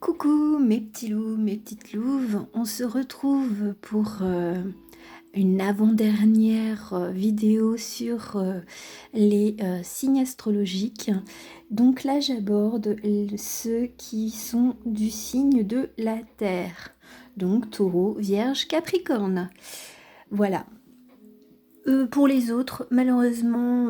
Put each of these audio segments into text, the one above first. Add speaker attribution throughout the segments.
Speaker 1: Coucou mes petits loups, mes petites louves, on se retrouve pour une avant-dernière vidéo sur les signes astrologiques. Donc là j'aborde ceux qui sont du signe de la Terre, donc Taureau, Vierge, Capricorne. Voilà. Pour les autres, malheureusement,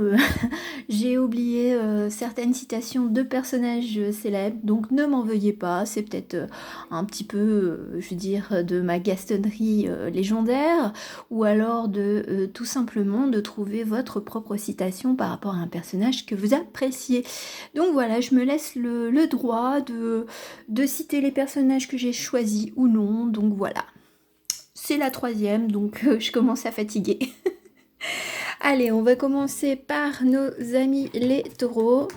Speaker 1: j'ai oublié certaines citations de personnages célèbres, donc ne m'en veuillez pas, c'est peut-être un petit peu, je veux dire, de ma gastonnerie légendaire, ou alors de tout simplement de trouver votre propre citation par rapport à un personnage que vous appréciez. Donc voilà, je me laisse le droit de citer les personnages que j'ai choisis ou non, donc voilà. C'est la troisième, donc je commence à fatiguer. Allez, on va commencer par nos amis les taureaux.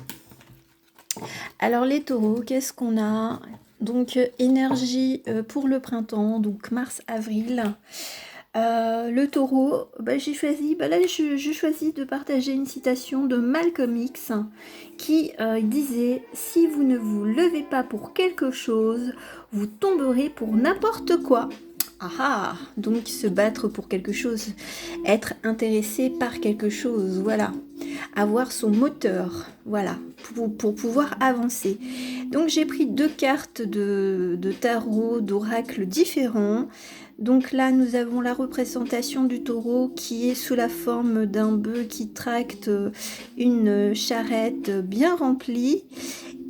Speaker 1: Alors les taureaux, qu'est-ce qu'on a? Donc énergie pour le printemps, donc mars-avril. Le taureau, j'ai choisi, je choisis de partager une citation de Malcolm X qui disait « Si vous ne vous levez pas pour quelque chose, vous tomberez pour n'importe quoi ». Ah ah, donc se battre pour quelque chose, être intéressé par quelque chose, voilà. Avoir son moteur, voilà, pour pouvoir avancer. Donc j'ai pris deux cartes de tarot, d'oracle différents. Donc là, nous avons la représentation du taureau qui est sous la forme d'un bœuf qui tracte une charrette bien remplie.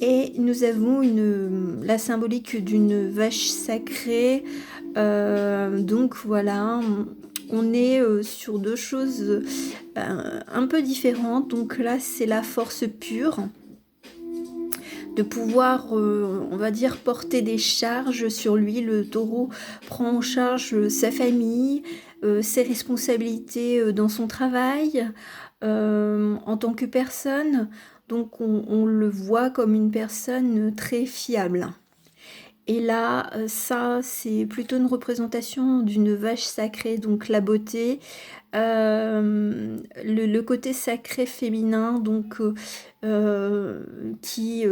Speaker 1: Et nous avons la symbolique d'une vache sacrée. Donc voilà, on est sur deux choses un peu différentes. Donc là, c'est la force pure de pouvoir, on va dire, porter des charges sur lui. Le taureau prend en charge sa famille, ses responsabilités dans son travail, en tant que personne. Donc on le voit comme une personne très fiable. Et là, ça, c'est plutôt une représentation d'une vache sacrée, donc la beauté, le côté sacré féminin, donc qui,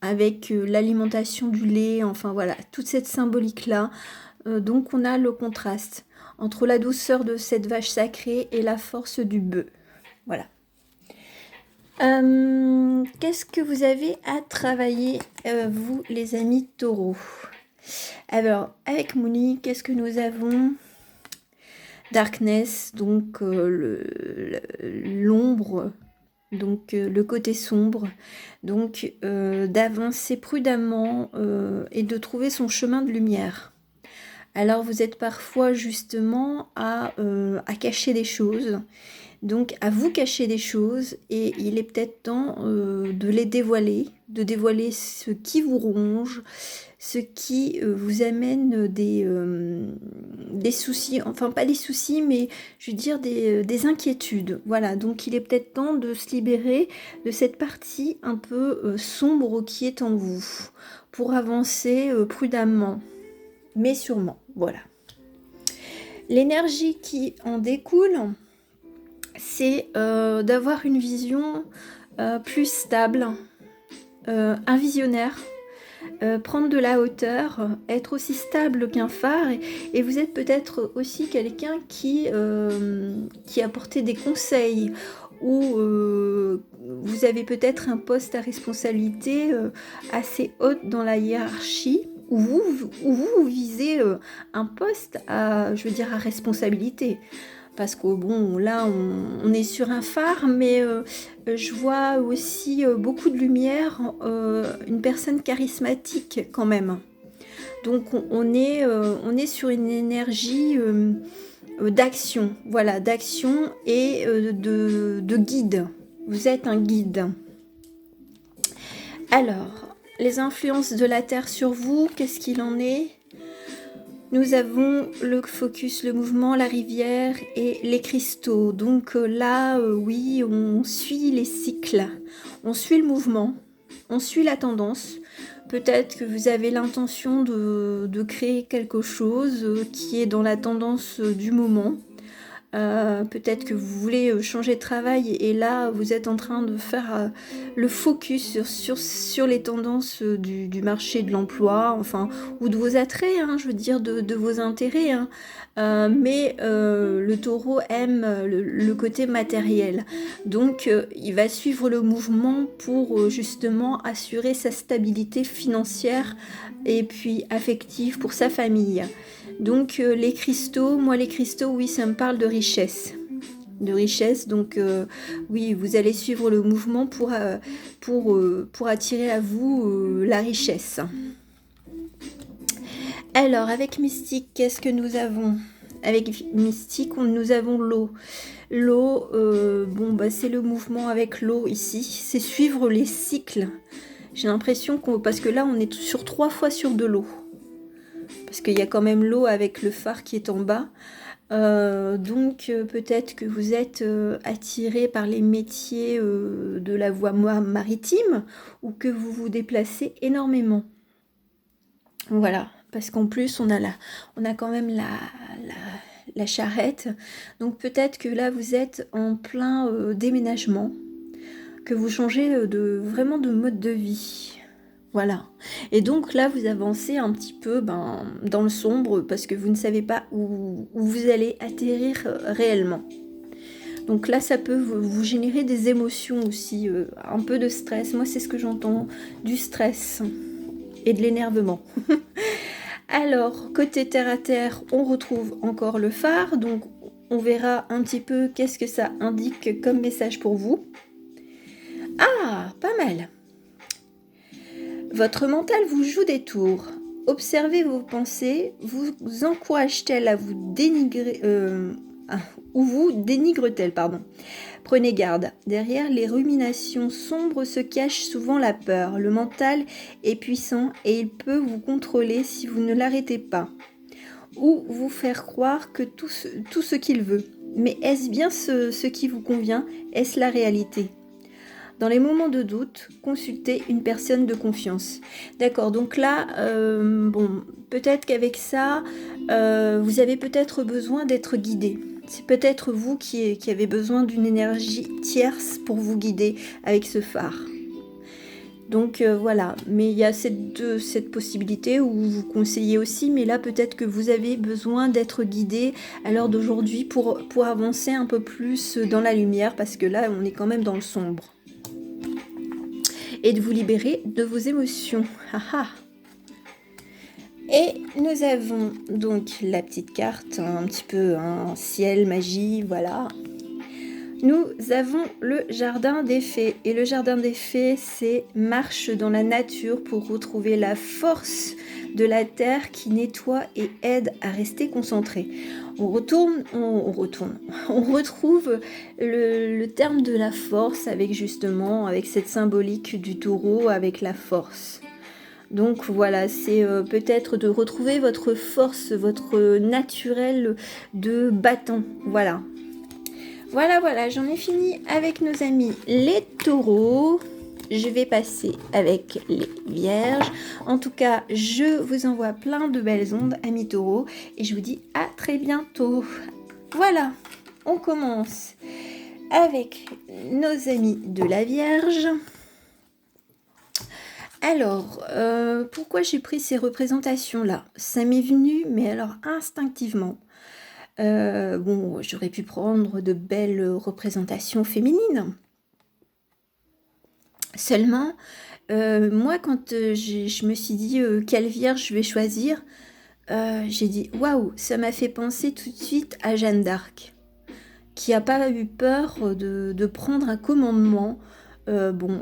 Speaker 1: avec l'alimentation du lait, enfin voilà, toute cette symbolique-là. Donc on a le contraste entre la douceur de cette vache sacrée et la force du bœuf. Voilà. Qu'est-ce que vous avez à travailler, vous, les amis taureaux? Alors, avec Mouni, qu'est-ce que nous avons? Darkness, donc l'ombre, donc le côté sombre, donc d'avancer prudemment et de trouver son chemin de lumière. Alors, vous êtes parfois justement à cacher des choses. Donc à vous cacher des choses et il est peut-être temps de les dévoiler, de dévoiler ce qui vous ronge, ce qui vous amène des soucis, enfin pas des soucis mais je veux dire des inquiétudes. Voilà, donc il est peut-être temps de se libérer de cette partie un peu sombre qui est en vous pour avancer prudemment mais sûrement. Voilà. L'énergie qui en découle, c'est d'avoir une vision plus stable, un visionnaire, prendre de la hauteur, être aussi stable qu'un phare. Et vous êtes peut-être aussi quelqu'un qui apportait des conseils ou vous avez peut-être un poste à responsabilité assez haute dans la hiérarchie. Où vous visez un poste à, je veux dire, à responsabilité. Parce que bon, là, on est sur un phare, mais je vois aussi beaucoup de lumière, une personne charismatique quand même. Donc, on est sur une énergie d'action, voilà, d'action et de guide. Vous êtes un guide. Alors, les influences de la Terre sur vous, qu'est-ce qu'il en est ? Nous avons le focus, le mouvement, la rivière et les cristaux. Donc là, oui, on suit les cycles, on suit le mouvement, on suit la tendance. Peut-être que vous avez l'intention de créer quelque chose qui est dans la tendance du moment. Peut-être que vous voulez changer de travail et là, vous êtes en train de faire le focus sur les tendances du marché de l'emploi, enfin, ou de vos attraits, hein, je veux dire, de vos intérêts. Hein. Mais le taureau aime le côté matériel. Donc, il va suivre le mouvement pour justement assurer sa stabilité financière et puis affective pour sa famille. Donc les cristaux, oui, ça me parle de richesse. De richesse, donc oui, vous allez suivre le mouvement pour attirer à vous la richesse. Alors, avec Mystique, qu'est-ce que nous avons? Avec Mystique, nous avons l'eau. L'eau, c'est le mouvement avec l'eau ici, c'est suivre les cycles. J'ai l'impression parce que là, on est sur 3 fois sur de l'eau. Parce qu'il y a quand même l'eau avec le phare qui est en bas. Donc peut-être que vous êtes attiré par les métiers de la voie maritime ou que vous vous déplacez énormément. Voilà, parce qu'en plus on a quand même la charrette. Donc peut-être que là vous êtes en plein déménagement, que vous changez vraiment de mode de vie. Voilà. Et donc là, vous avancez un petit peu dans le sombre parce que vous ne savez pas où vous allez atterrir réellement. Donc là, ça peut vous générer des émotions aussi, un peu de stress. Moi, c'est ce que j'entends, du stress et de l'énervement. Alors, côté terre à terre, on retrouve encore le phare. Donc, on verra un petit peu qu'est-ce que ça indique comme message pour vous. Ah, pas mal. Votre mental vous joue des tours. Observez vos pensées, vous encourage-t-elle à vous dénigrer ou vous dénigre-t-elle, pardon. Prenez garde. Derrière les ruminations sombres se cache souvent la peur. Le mental est puissant et il peut vous contrôler si vous ne l'arrêtez pas. Ou vous faire croire que tout ce qu'il veut. Mais est-ce bien ce qui vous convient? Est-ce la réalité? Dans les moments de doute, consultez une personne de confiance. D'accord, donc là, peut-être qu'avec ça, vous avez peut-être besoin d'être guidé. C'est peut-être vous qui avez besoin d'une énergie tierce pour vous guider avec ce phare. Donc voilà, mais il y a cette possibilité où vous conseillez aussi, mais là peut-être que vous avez besoin d'être guidé à l'heure d'aujourd'hui pour avancer un peu plus dans la lumière, parce que là on est quand même dans le sombre. Et de vous libérer de vos émotions. Et nous avons donc la petite carte, un petit peu un ciel, magie, voilà. Nous avons le jardin des fées. Et le jardin des fées, c'est marche dans la nature pour retrouver la force de la terre qui nettoie et aide à rester concentré. On retrouve le terme de la force avec cette symbolique du taureau avec la force. Donc voilà, c'est peut-être de retrouver votre force, votre naturel de battant. Voilà. Voilà, j'en ai fini avec nos amis les taureaux. Je vais passer avec les vierges. En tout cas, je vous envoie plein de belles ondes, amis taureaux. Et je vous dis à très bientôt. Voilà, on commence avec nos amis de la Vierge. Alors, pourquoi j'ai pris ces représentations-là? Ça m'est venu, mais alors instinctivement. J'aurais pu prendre de belles représentations féminines. Seulement, moi, quand je me suis dit quelle vierge je vais choisir, j'ai dit waouh, ça m'a fait penser tout de suite à Jeanne d'Arc, qui n'a pas eu peur de prendre un commandement.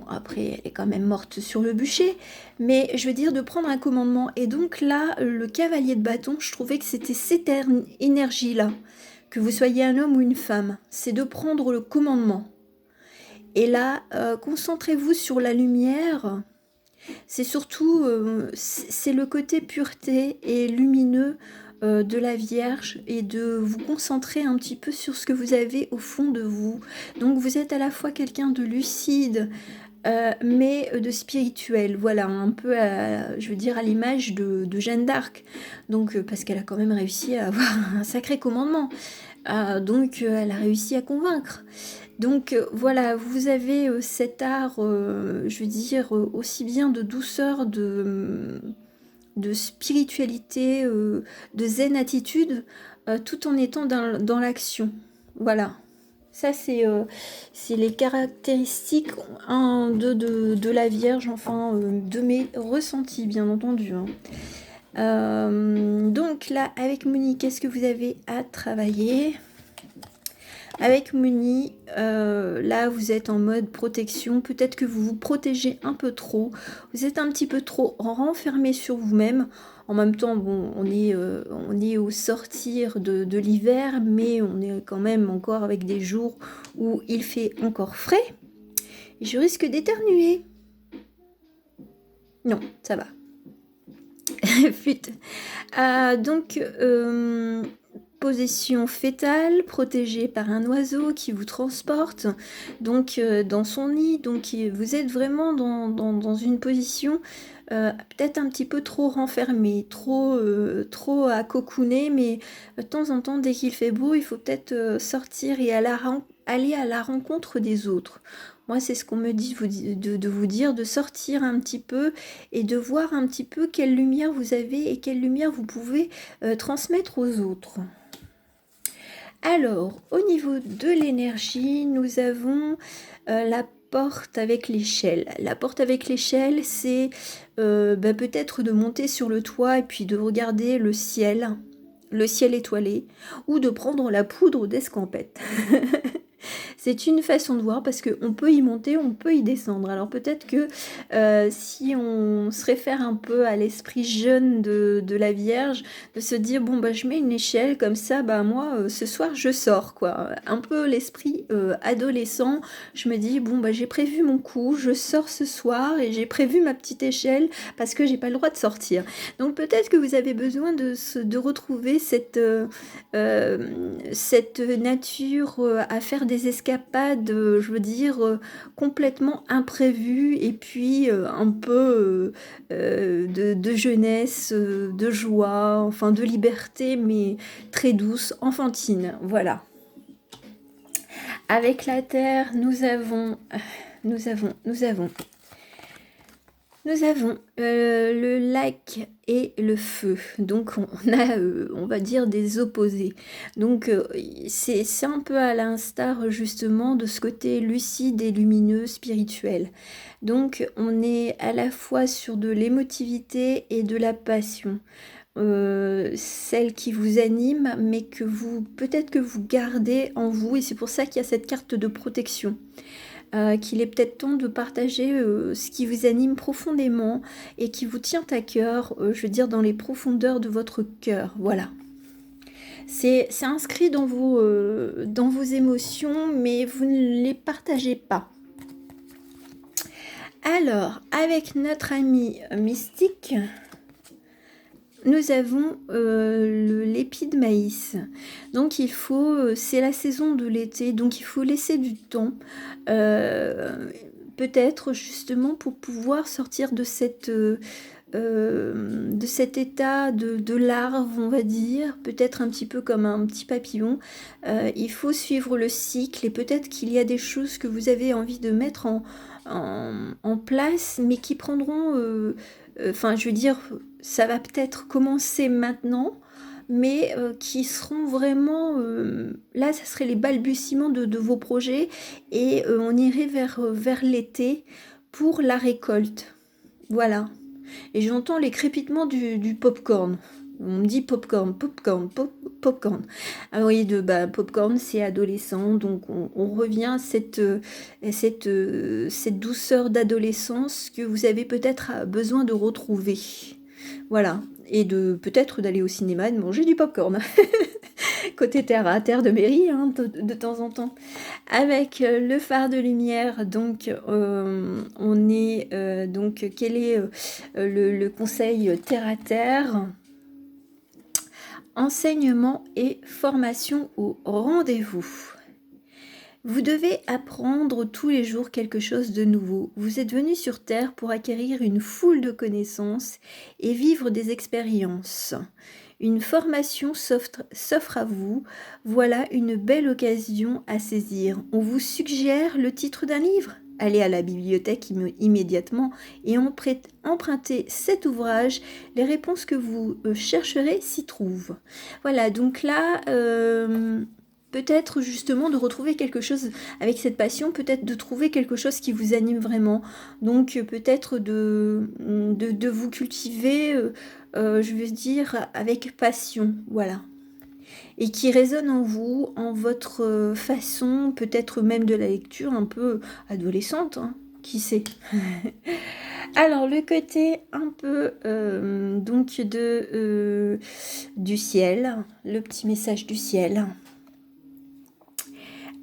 Speaker 1: Après, elle est quand même morte sur le bûcher, mais je veux dire de prendre un commandement. Et donc là, le cavalier de bâton, je trouvais que c'était cette énergie-là, que vous soyez un homme ou une femme, c'est de prendre le commandement. Et là, concentrez-vous sur la lumière. C'est surtout, c'est le côté pureté et lumineux de la Vierge, et de vous concentrer un petit peu sur ce que vous avez au fond de vous. Donc vous êtes à la fois quelqu'un de lucide, mais de spirituel, voilà, un peu à l'image de Jeanne d'Arc. Donc parce qu'elle a quand même réussi à avoir un sacré commandement. Donc elle a réussi à convaincre. Donc voilà, vous avez cet art, je veux dire, aussi bien de douceur, de spiritualité, de zen attitude, tout en étant dans l'action. Voilà. Ça, c'est les caractéristiques de la Vierge, enfin, de mes ressentis, bien entendu. Hein. Donc là, avec Mouni, qu'est-ce que vous avez à travailler ? Avec Mouni, là, vous êtes en mode protection. Peut-être que vous vous protégez un peu trop. Vous êtes un petit peu trop renfermé sur vous-même. En même temps, bon, on est au sortir de l'hiver, mais on est quand même encore avec des jours où il fait encore frais. Et je risque d'éternuer. Non, ça va. Flûte. Donc, position fétale, protégée par un oiseau qui vous transporte, donc dans son nid. Donc, vous êtes vraiment dans une position peut-être un petit peu trop renfermée, trop à cocooner, mais de temps en temps, dès qu'il fait beau, il faut peut-être sortir et aller à la rencontre des autres. Moi, c'est ce qu'on me dit de vous dire, de sortir un petit peu et de voir un petit peu quelle lumière vous avez et quelle lumière vous pouvez transmettre aux autres. Alors, au niveau de l'énergie, nous avons la porte avec l'échelle. La porte avec l'échelle, c'est peut-être de monter sur le toit et puis de regarder le ciel étoilé, ou de prendre la poudre d'escampette. C'est une façon de voir parce qu'on peut y monter, on peut y descendre. Alors peut-être que si on se réfère un peu à l'esprit jeune de la Vierge, de se dire bon bah je mets une échelle comme ça, bah moi ce soir je sors quoi. Un peu l'esprit adolescent, je me dis bon bah j'ai prévu mon coup, je sors ce soir et j'ai prévu ma petite échelle parce que j'ai pas le droit de sortir. Donc peut-être que vous avez besoin de retrouver cette nature à faire des escapades, je veux dire, complètement imprévues et puis un peu de jeunesse, de joie, enfin de liberté, mais très douce, enfantine, voilà. Avec la Terre, nous avons le lac et le feu, donc on a, on va dire, des opposés. Donc c'est un peu à l'instar justement de ce côté lucide et lumineux, spirituel. Donc on est à la fois sur de l'émotivité et de la passion. Celle qui vous anime, mais que peut-être que vous gardez en vous, et c'est pour ça qu'il y a cette carte de protection. Qu'il est peut-être temps de partager ce qui vous anime profondément et qui vous tient à cœur, je veux dire dans les profondeurs de votre cœur, voilà. C'est inscrit dans vos émotions, mais vous ne les partagez pas. Alors, avec notre ami mystique, nous avons l'épi de maïs. Donc il faut, c'est la saison de l'été, donc il faut laisser du temps, peut-être justement pour pouvoir sortir de cet état de larve, on va dire, peut-être un petit peu comme un petit papillon. Il faut suivre le cycle et peut-être qu'il y a des choses que vous avez envie de mettre en place, mais qui prendront... Enfin, je veux dire, ça va peut-être commencer maintenant, mais qui seront vraiment... là, ça serait les balbutiements de vos projets et on irait vers l'été pour la récolte. Voilà. Et j'entends les crépitements du popcorn. On me dit popcorn. Ah oui, popcorn, c'est adolescent, donc on revient à cette douceur d'adolescence que vous avez peut-être besoin de retrouver. Voilà. Et peut-être d'aller au cinéma et de manger du popcorn. Côté terre à terre de mairie, hein, de temps en temps. Avec le phare de lumière, donc on est donc quel est le conseil terre à terre? Enseignement et formation au rendez-vous. Vous devez apprendre tous les jours quelque chose de nouveau. Vous êtes venu sur Terre pour acquérir une foule de connaissances et vivre des expériences. Une formation s'offre à vous. Voilà une belle occasion à saisir. On vous suggère le titre d'un livre. Allez à la bibliothèque immédiatement et empruntez cet ouvrage. Les réponses que vous chercherez s'y trouvent. Voilà, donc là... peut-être justement de retrouver quelque chose avec cette passion, peut-être de trouver quelque chose qui vous anime vraiment. Donc peut-être de vous cultiver, je veux dire, avec passion, voilà. Et qui résonne en vous, en votre façon, peut-être même de la lecture un peu adolescente, hein, qui sait. Alors le côté un peu donc du ciel, le petit message du ciel.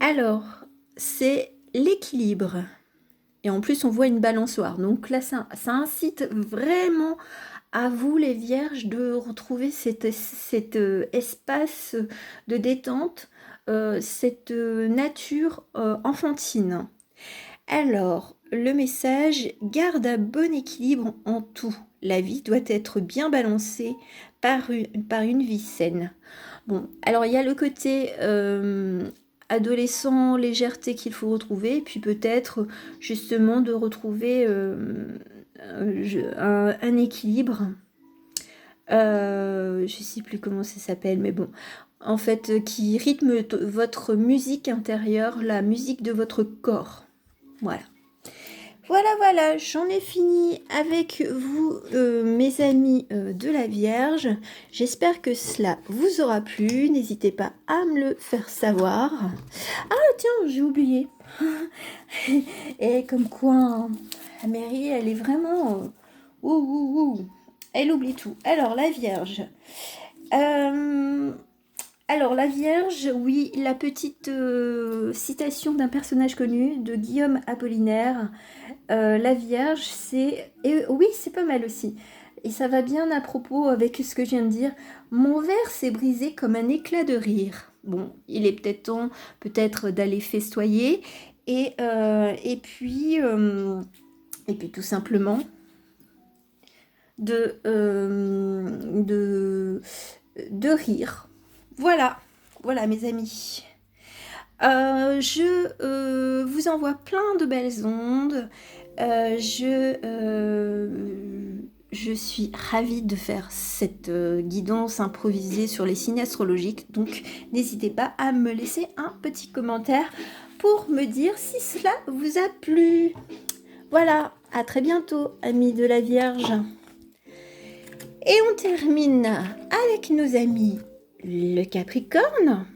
Speaker 1: Alors, c'est l'équilibre. Et en plus, on voit une balançoire. Donc là, ça incite vraiment à vous, les vierges, de retrouver cet espace de détente, cette nature enfantine. Alors, le message, garde un bon équilibre en tout. La vie doit être bien balancée par une vie saine. Bon, alors il y a le côté adolescent, légèreté qu'il faut retrouver, et puis peut-être justement de retrouver un équilibre. Je ne sais plus comment ça s'appelle, mais bon, en fait, qui rythme votre musique intérieure, la musique de votre corps. Voilà. Voilà, j'en ai fini avec vous, mes amis de la Vierge. J'espère que cela vous aura plu. N'hésitez pas à me le faire savoir. Ah, tiens, j'ai oublié. Et comme quoi, hein, la Mairie, elle est vraiment... Elle oublie tout. Alors, la Vierge. Alors, la Vierge, oui, la petite citation d'un personnage connu de Guillaume Apollinaire. La Vierge, c'est... oui, c'est pas mal aussi. Et ça va bien à propos avec ce que je viens de dire. Mon verre s'est brisé comme un éclat de rire. Bon, il est peut-être temps d'aller festoyer. Et puis tout simplement de rire. Voilà, mes amis. Je vous envoie plein de belles ondes. Je suis ravie de faire cette guidance improvisée sur les signes astrologiques. Donc, n'hésitez pas à me laisser un petit commentaire pour me dire si cela vous a plu. Voilà, à très bientôt, amis de la Vierge. Et on termine avec nos amis le Capricorne.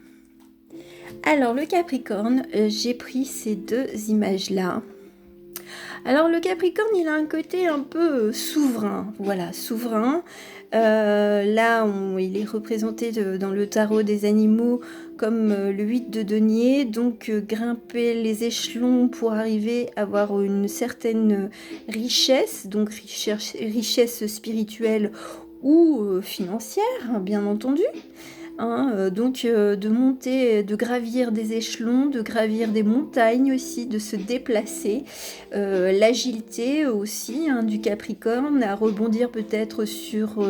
Speaker 1: Alors, le Capricorne, j'ai pris ces deux images-là. Alors, le Capricorne, il a un côté un peu souverain. Voilà, souverain. Là, il est représenté dans le tarot des animaux comme le 8 de denier. Donc, grimper les échelons pour arriver à avoir une certaine richesse. Donc, richesse spirituelle ou financière, bien entendu. Donc de monter, de gravir des échelons, de gravir des montagnes aussi, de se déplacer, l'agilité aussi du Capricorne, à rebondir peut-être sur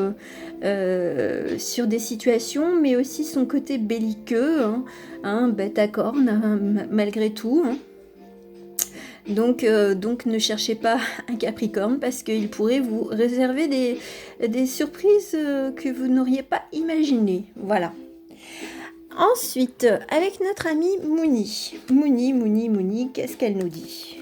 Speaker 1: des situations, mais aussi son côté belliqueux, bête à cornes malgré tout. Donc ne cherchez pas un Capricorne parce qu'il pourrait vous réserver des surprises que vous n'auriez pas imaginées. Voilà. Ensuite, avec notre amie Mouni. Mouni, qu'est-ce qu'elle nous dit?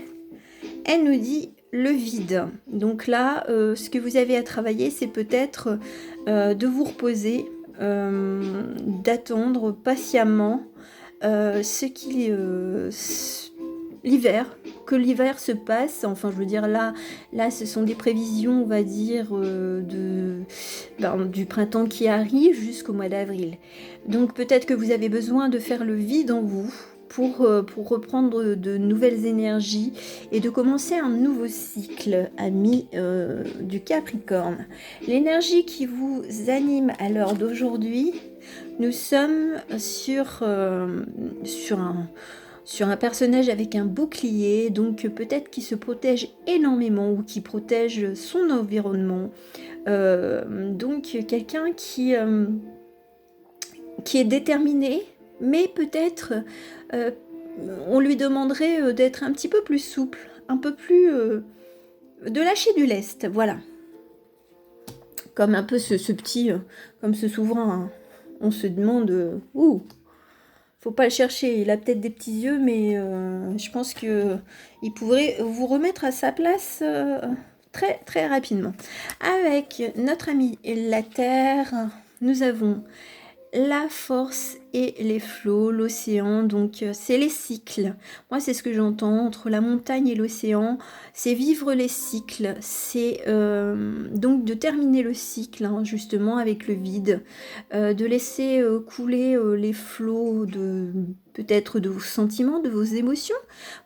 Speaker 1: Elle nous dit le vide. Donc là, ce que vous avez à travailler, c'est peut-être de vous reposer, d'attendre patiemment que l'hiver se passe. Enfin, je veux dire, là ce sont des prévisions, on va dire, du printemps qui arrive jusqu'au mois d'avril. Donc peut-être que vous avez besoin de faire le vide en vous pour reprendre de nouvelles énergies et de commencer un nouveau cycle, amis du Capricorne. L'énergie qui vous anime à l'heure d'aujourd'hui, nous sommes sur sur un personnage avec un bouclier, donc peut-être qui se protège énormément ou qui protège son environnement. Donc quelqu'un qui est déterminé, mais peut-être on lui demanderait d'être un petit peu plus souple, un peu plus... de lâcher du lest, voilà. Comme un peu ce petit, comme ce souverain, hein. On se demande, ouh, faut pas le chercher, il a peut-être des petits yeux, mais je pense que il pourrait vous remettre à sa place très très rapidement. Avec notre ami la Terre, nous avons la force et les flots, l'océan, donc c'est les cycles. Moi, c'est ce que j'entends entre la montagne et l'océan, c'est vivre les cycles, c'est donc de terminer le cycle, hein, justement, avec le vide, de laisser couler les flots de peut-être de vos sentiments, de vos émotions,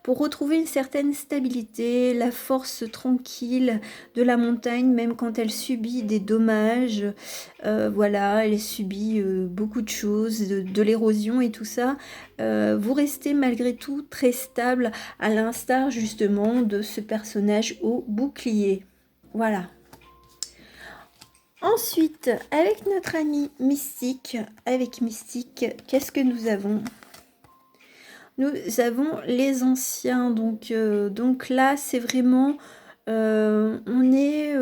Speaker 1: pour retrouver une certaine stabilité, la force tranquille de la montagne, même quand elle subit des dommages. Voilà, elle subit beaucoup de choses, de l'érosion et tout ça. Vous restez malgré tout très stable, à l'instar justement de ce personnage au bouclier. Voilà. Ensuite, avec notre ami Mystique, qu'est-ce que nous avons? Nous avons les anciens, donc là, c'est vraiment... on est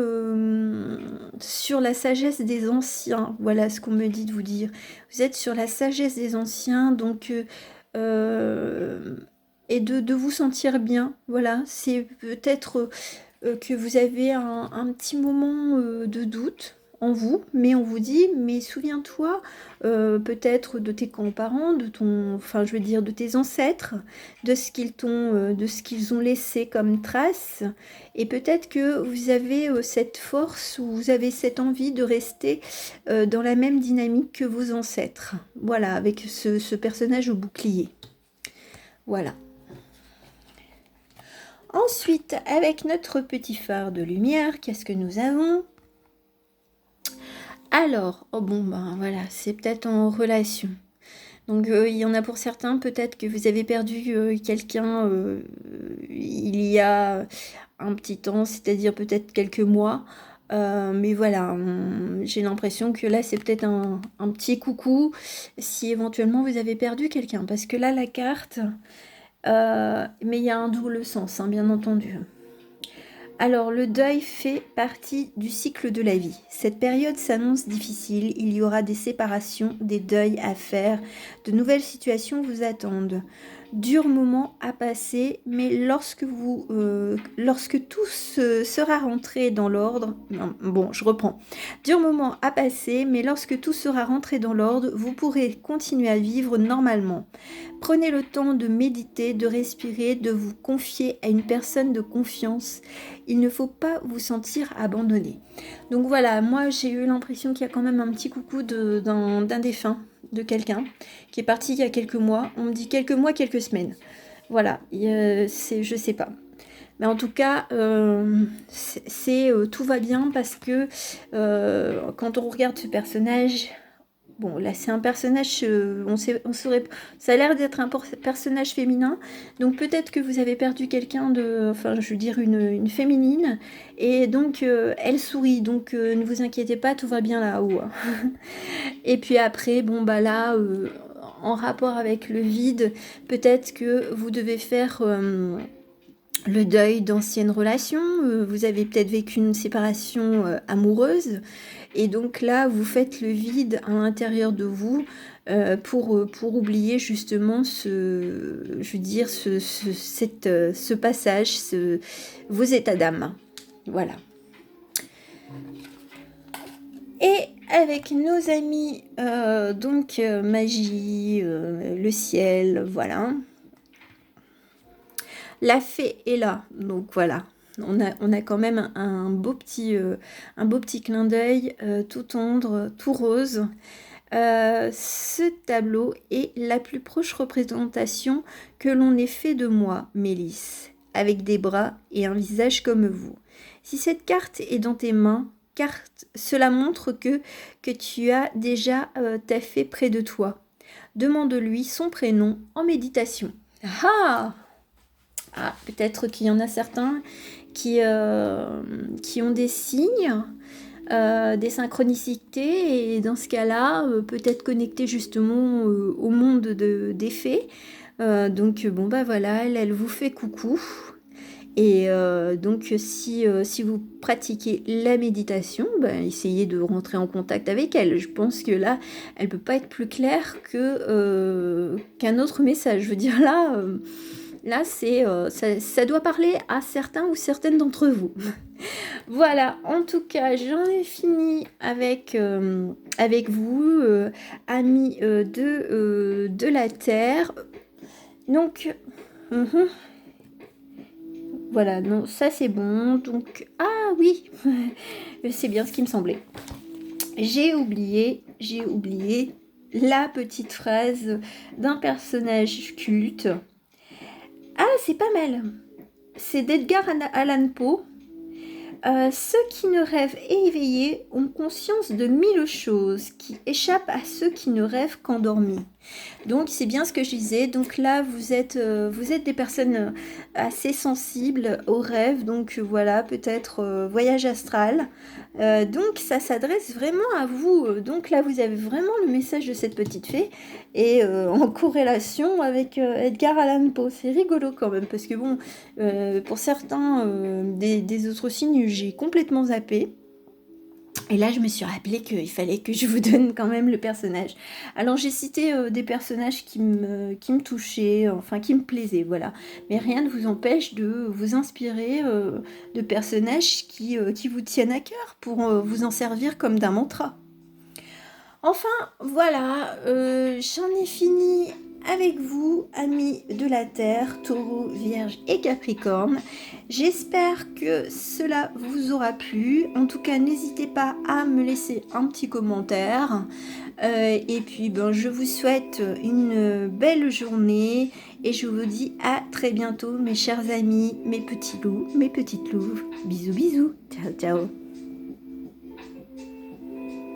Speaker 1: sur la sagesse des anciens, voilà ce qu'on me dit de vous dire. Vous êtes sur la sagesse des anciens, donc... et de vous sentir bien, voilà. C'est peut-être que vous avez un petit moment de doute en vous, mais on vous dit, mais souviens-toi peut-être de tes grands-parents, de ton, enfin je veux dire de tes ancêtres, de ce qu'ils ont laissé comme trace, et peut-être que vous avez cette force ou vous avez cette envie de rester dans la même dynamique que vos ancêtres. Voilà, avec ce personnage au bouclier. Voilà. Ensuite, avec notre petit phare de lumière, qu'est-ce que nous avons? Alors, oh bon, ben voilà, c'est peut-être en relation. Donc, il y en a pour certains, peut-être que vous avez perdu quelqu'un il y a un petit temps, c'est-à-dire peut-être quelques mois. Mais voilà, j'ai l'impression que là, c'est peut-être un petit coucou si éventuellement vous avez perdu quelqu'un. Parce que là, la carte... mais il y a un double sens, hein, bien entendu. Alors, le deuil fait partie du cycle de la vie. Cette période s'annonce difficile, il y aura des séparations, des deuils à faire, de nouvelles situations vous attendent. Dur moment à passer, mais lorsque tout sera rentré dans l'ordre, bon, je reprends. Dur moment à passer, mais lorsque tout sera rentré dans l'ordre, vous pourrez continuer à vivre normalement. Prenez le temps de méditer, de respirer, de vous confier à une personne de confiance. Il ne faut pas vous sentir abandonné. Donc voilà, moi j'ai eu l'impression qu'il y a quand même un petit coucou d'un défunt, de quelqu'un, qui est parti il y a quelques mois. On me dit quelques mois, quelques semaines. Voilà, je sais pas. Mais en tout cas, tout va bien parce que quand on regarde ce personnage... Bon, là, c'est un personnage, ça a l'air d'être un personnage féminin, donc peut-être que vous avez perdu quelqu'un de, enfin, je veux dire, une féminine, et donc, elle sourit, donc ne vous inquiétez pas, tout va bien là-haut. Et puis après, bon, bah là, en rapport avec le vide, peut-être que vous devez faire... le deuil d'anciennes relations, vous avez peut-être vécu une séparation amoureuse, et donc là, vous faites le vide à l'intérieur de vous pour oublier justement ce passage, vos états d'âme. Voilà. Et avec nos amis, magie, le ciel, voilà. La fée est là, donc voilà. On a quand même un beau petit clin d'œil, tout tendre, tout rose. Ce tableau est la plus proche représentation que l'on ait fait de moi, Mélisse, avec des bras et un visage comme vous. Si cette carte est dans tes mains, cela montre que tu as déjà ta fée près de toi. Demande-lui son prénom en méditation. Ah! Ah, peut-être qu'il y en a certains qui ont des signes, des synchronicités et dans ce cas-là, peut-être connectés justement, au monde des fées. Donc bon, bah, voilà, elle vous fait coucou et donc si vous pratiquez la méditation, bah, essayez de rentrer en contact avec elle. Je pense que là, elle peut pas être plus claire qu'un autre message. Je veux dire là c'est, ça doit parler à certains ou certaines d'entre vous. Voilà, en tout cas, j'en ai fini avec vous, amis, de la terre. Donc, mmh voilà, non, ça c'est bon. Donc, ah oui, c'est bien ce qui me semblait. J'ai oublié la petite phrase d'un personnage culte. Ah, c'est pas mal. C'est d'Edgar Allan Poe. Ceux qui ne rêvent éveillés ont conscience de 1000 choses qui échappent à ceux qui ne rêvent qu'endormis. Donc c'est bien ce que je disais. Donc là, vous êtes des personnes assez sensibles aux rêves. Donc voilà, peut-être voyage astral. Donc ça s'adresse vraiment à vous. Donc là, vous avez vraiment le message de cette petite fée. Et en corrélation avec Edgar Allan Poe. C'est rigolo quand même. Parce que bon, pour certains des autres signes, j'ai complètement zappé. Et là, je me suis rappelé qu'il fallait que je vous donne quand même le personnage. Alors, j'ai cité des personnages qui me touchaient, enfin, qui me plaisaient, voilà. Mais rien ne vous empêche de vous inspirer de personnages qui vous tiennent à cœur pour vous en servir comme d'un mantra. Enfin, voilà, j'en ai fini avec vous, amis de la Terre, Taureau, Vierge et Capricorne. J'espère que cela vous aura plu. En tout cas, n'hésitez pas à me laisser un petit commentaire. Et puis, ben, je vous souhaite une belle journée et je vous dis à très bientôt, mes chers amis, mes petits loups, mes petites louves. Bisous, bisous. Ciao, ciao.